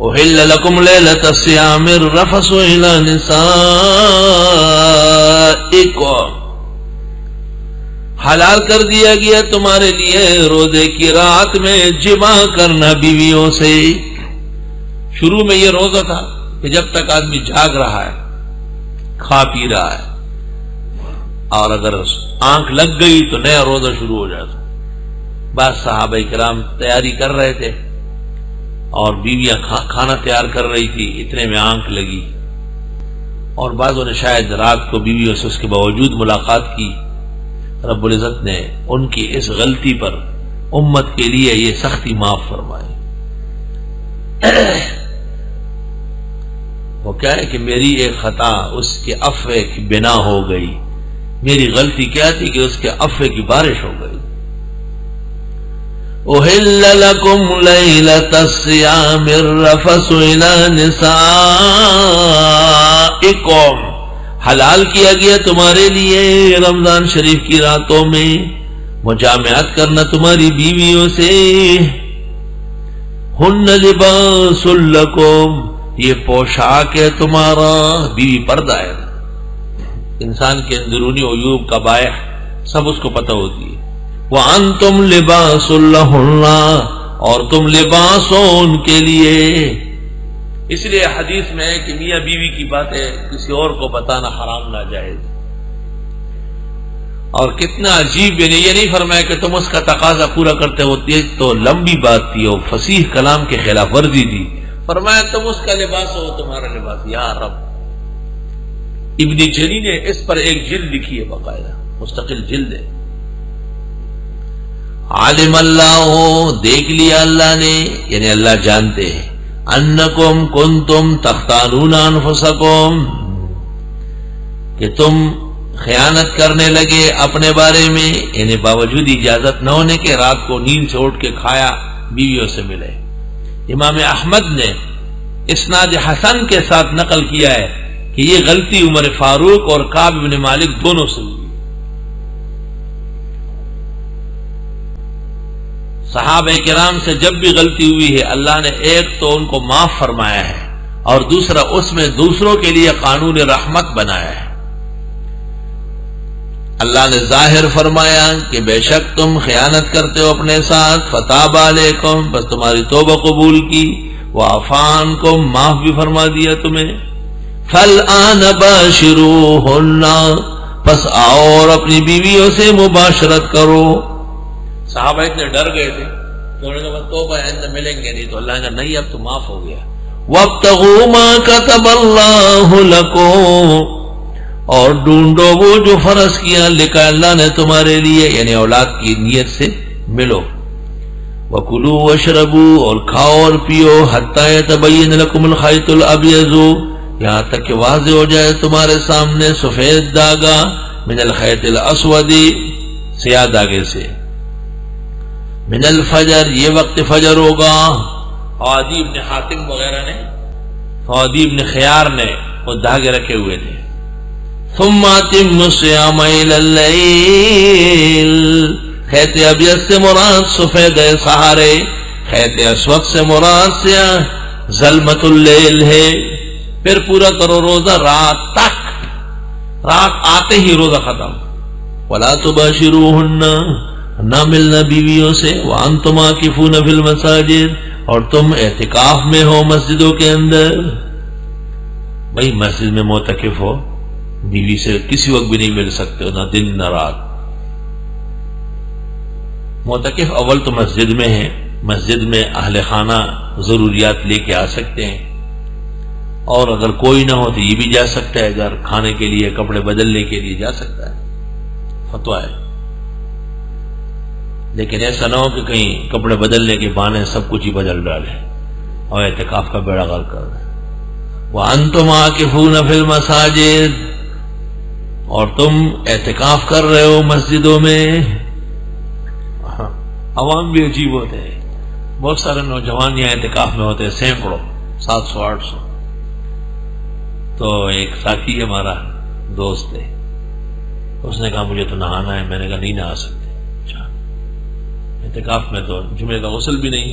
احل لکم لیلۃ الصیام الرفث الی نسائکم، حلال کر دیا گیا تمہارے لیے روزے کی رات میں جماع کرنا بیویوں سے۔ شروع میں یہ روزہ تھا کہ جب تک آدمی جاگ رہا ہے، کھا پی رہا ہے، اور اگر آنکھ لگ گئی تو نیا روزہ شروع ہو جاتا۔ بعض صحابہ کرام تیاری کر رہے تھے اور بیویاں کھانا تیار کر رہی تھی، اتنے میں آنکھ لگی، اور بعضوں نے شاید رات کو بیویوں سے اس کے باوجود ملاقات کی۔ رب العزت نے ان کی اس غلطی پر امت کے لیے یہ سختی معاف فرمائی۔ وہ کیا ہے کہ میری ایک خطا اس کے عفو کی بنا ہو گئی، میری غلطی کیا تھی کہ اس کے عفو کی بارش ہو گئی۔ احل لکم لیلۃ الصیام الرفث الی نسائکم، حلال کیا گیا تمہارے لیے رمضان شریف کی راتوں میں مجامعت کرنا تمہاری بیویوں سے۔ ہن لباس لکم، یہ پوشاک ہے تمہارا، بیوی پردہ ہے، انسان کے اندرونی عیوب قبائح سب اس کو پتہ ہوتی ہے۔ وَأَنْتُمْ لِبَاسٌ لَهُنَّ، اور تم لباس ہو ان کے لیے۔ اس لیے حدیث میں ہے کہ میاں بیوی کی باتیں کسی اور کو بتانا حرام ناجائز۔ اور کتنا عجیب، یہ نہیں فرمایا کہ تم اس کا تقاضا پورا کرتے ہوتی ہے تو لمبی بات تھی اور فصیح کلام کے خلاف ورزی تھی، فرمایا تم اس کا لباس ہو تمہارا لباس۔ یا رب، ابن جری نے اس پر ایک جلد لکھی ہے، باقاعدہ مستقل جلد ہے۔ عالم اللہ، دیکھ لیا اللہ نے، یعنی اللہ جانتے ہیں، انکم کنتم تختانون انفسکم، کہ تم خیانت کرنے لگے اپنے بارے میں، یعنی باوجود اجازت نہ ہونے کے رات کو نیند سے اٹھ کے کھایا، بیویوں سے ملے۔ امام احمد نے اسناد حسن کے ساتھ نقل کیا ہے کہ یہ غلطی عمر فاروق اور کعب بن مالک دونوں سے ہوئی۔ صحابہ کرام سے جب بھی غلطی ہوئی ہے اللہ نے ایک تو ان کو معاف فرمایا ہے، اور دوسرا اس میں دوسروں کے لیے قانون رحمت بنایا ہے۔ اللہ نے ظاہر فرمایا کہ بے شک تم خیانت کرتے ہو اپنے ساتھ، فتاب علیکم، بس تمہاری توبہ قبول کی، وعفا عنکم، معاف بھی فرما دیا تمہیں۔ فالآن باشروہن، پس آؤ اور اپنی بیویوں سے مباشرت کرو۔ صحابہ اتنے ڈر گئے تھے کہ انہوں نے کہا توبہ آئندہ ملیں گے نہیں، تو اللہ نے کہا نہیں، اب تو معاف ہو گیا۔ وابتغوا ما كتب اللہ لکم، اور ڈھونڈو وہ جو فرض کیا لکھا اللہ نے تمہارے لیے، یعنی اولاد کی نیت سے ملو۔ وکلوا واشربوا، اور کھاؤ اور پیو، حتی یتبین لکم الخیط الابیض، یہاں تک کہ واضح ہو جائے تمہارے سامنے سفید داغا، من الخیط الاسود، سیاہ داغے سے، من الفجر، یہ وقت فجر ہوگا۔ عدی ابن حاتم وغیرہ نے، عدی ابن خیار نے وہ دھاگے رکھے ہوئے تھے۔ ثم اتموا الصیام الی اللیل، خیط ابیض سے مراد سفید سہارے، خیط اسود سے مراد سیاہ ظلمت اللیل ہے۔ پھر پورا کرو روزہ رات تک، رات آتے ہی روزہ ختم۔ ولا تباشروہن، نہ ملنا بیویوں سے، وانتم عاکفون فی المساجد، اور تم اعتکاف میں ہو مسجدوں کے اندر۔ بھئی مسجد میں معتکف ہو، بیوی سے کسی وقت بھی نہیں مل سکتے ہو، نہ دن نہ رات۔ معتکف اول تو مسجد میں ہے، مسجد میں اہل خانہ ضروریات لے کے آ سکتے ہیں، اور اگر کوئی نہ ہو تو یہ بھی جا سکتا ہے، گھر کھانے کے لیے کپڑے بدلنے کے لیے جا سکتا ہے، فتویٰ ہے۔ لیکن ایسا نہ ہو کہ کہیں کپڑے بدلنے کے بہانے سب کچھ ہی بدل ڈالے اور اعتکاف کا بیڑا غرق کر دیں۔ وَأَنْتُمْ عَاكِفُونَ فِي الْمَسَاجِدِ، اور تم اعتکاف کر رہے ہو مسجدوں میں۔ عوام بھی عجیب ہوتے ہیں، بہت سارے نوجوان یہاں اعتکاف میں ہوتے ہیں، سینکڑوں، 700-800۔ تو ایک ساتھی ہمارا دوست ہے، اس نے کہا مجھے تو نہانا ہے، میں نے کہا نہیں نہا سکتے۔ اچھا، اعتکاف میں تو جمعے کا غسل بھی نہیں،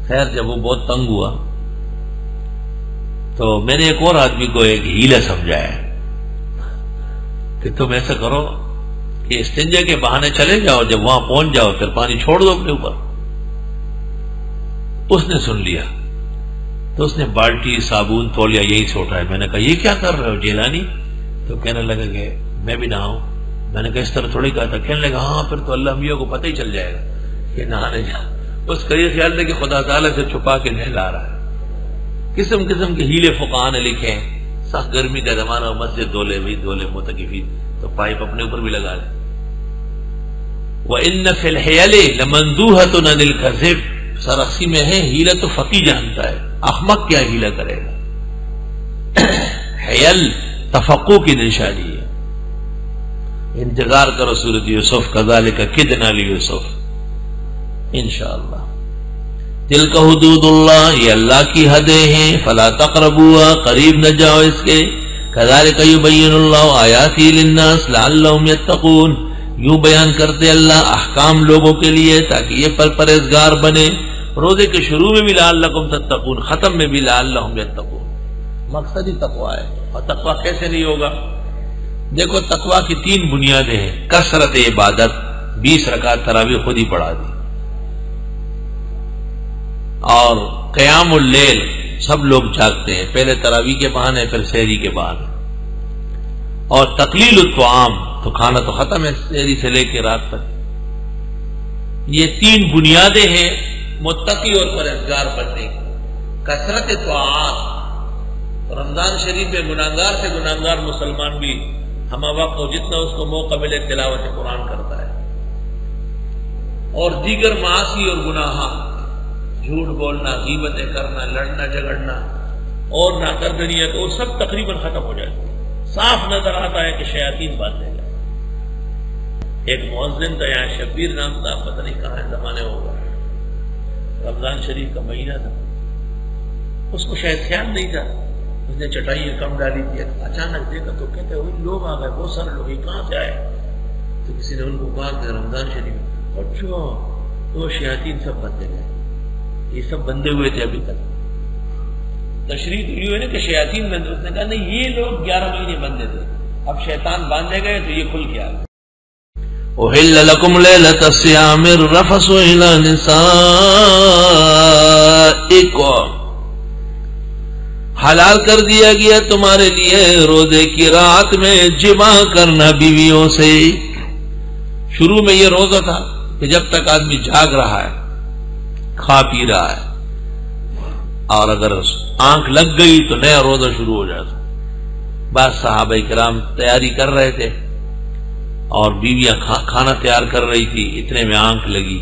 خیر جب وہ بہت تنگ ہوا تو میں نے ایک اور آدمی کو ایک ہیلا سمجھایا کہ تم ایسا کرو کہ استنجا کے بہانے چلے جاؤ، جب وہاں پہنچ جاؤ پھر پانی چھوڑ دو اپنے اوپر۔ اس نے سن لیا تو اس نے بالٹی صابن تولیہ یہی سے اٹھایا۔ میں نے کہا یہ کیا کر رہے ہو جیلانی؟ تو کہنے لگا کہ میں بھی نہاؤں۔ میں نے کہا اس طرح تھوڑی کہا تھا۔ کہنے لگا ہاں پھر تو اللہ میاں کو پتہ ہی چل جائے گا کہ نہانے جا۔ اس کا یہ خیال تھا کہ خدا تعالیٰ سے چھپا کے نہلا رہا ہے۔ قسم قسم کے ہیلے فقہاء نے لکھے ہیں۔ سخت گرمی کا زمانہ، مسجد دھولے بھی دھولے معتکفین تو پائپ اپنے اوپر بھی لگا لے۔ وَإِنَّ فِي الْحِيَلِ لَمَنْدُوحَةٌ عَنِ الْكَذِبِ، سرخسی میں ہے ہیلہ تو فقی جانتا ہے، احمق کیا ہیلہ کرے گا۔ حیل تفقع کی نشانی ہے۔ انتظار کرو سورۃ یوسف، کذالک کدنا لیوسف انشاءاللہ۔ تلک حدود اللہ، یہ اللہ کی حدیں ہیں، فلا تقربوها، قریب نہ جاؤ اس کے۔ کذالک یبین اللہ آیاتہ للناس لعلہم یتقون، یوں بیان کرتے اللہ احکام لوگوں کے لیے تاکہ یہ پرہیزگار بنے۔ روزے کے شروع میں بھی لعلکم تتقون، ختم میں بھی لعلہم یتقون، مقصد ہی تقوی ہے۔ اور تقوی کیسے نہیں ہوگا؟ دیکھو تقوی کی 3 بنیادیں ہیں۔ کثرت عبادت، 20 رکعت تراویح خود ہی پڑھا دی، اور قیام اللیل، سب لوگ جاگتے ہیں، پہلے تراویح کے بہانے پھر سحری کے بہانے، اور تقلیل الطعام، تو کھانا تو ختم ہے سحری سے لے کے رات تک۔ یہ 3 بنیادیں ہیں متقی اور پرہیزگار بننے کی۔ کثرت طاعات، رمضان شریف میں گناہگار سے گناہگار مسلمان بھی ہمہ وقت ہو جتنا اس کو موقع ملے تلاوت قرآن کرتا ہے، اور دیگر معاصی اور گناہ، جھوٹ بولنا، غیبتیں کرنا، لڑنا جھگڑنا اور ناقدریت، وہ سب تقریباً ختم ہو جاتے ہیں۔ صاف نظر آتا ہے کہ شیاطین باندھے گئے۔ ایک مؤذن تھا یہاں، شبیر نام تھا، پتہ نہیں کہاں زمانے ہوگا، رمضان شریف کا مہینہ تھا، اس کو شاید خیال نہیں تھا، اس نے چٹائیاں کم ڈالی تھی، اچانک دیکھا تو کہتے ہوئے لوگ آ گئے، بہت سارے لوگ، یہ کہاں سے آئے؟ تو کسی نے ان کو کہا کہ رمضان شریف، اچھا تو شیاطین سب بندے گئے، یہ سب بندے ہوئے تھے ابھی تک۔ تشریح یہ ہے نا کہ شیاطین بندے، اس نے کہا نہیں یہ لوگ 11 مہینے بندے تھے، اب شیطان باندھے گئے تو یہ کھل کے آ گئے۔ احل لکم لیلۃ الصیام الرفث الی نسائکم، حلال کر دیا گیا تمہارے لیے روزے کی رات میں جمع کرنا بیویوں سے۔ شروع میں یہ روزہ تھا کہ جب تک آدمی جاگ رہا ہے، کھا پی رہا ہے، اور اگر آنکھ لگ گئی تو نیا روزہ شروع ہو جاتا۔ بعض صحابہ کرام تیاری کر رہے تھے اور بیویاں کھانا تیار کر رہی تھی، اتنے میں آنکھ لگی،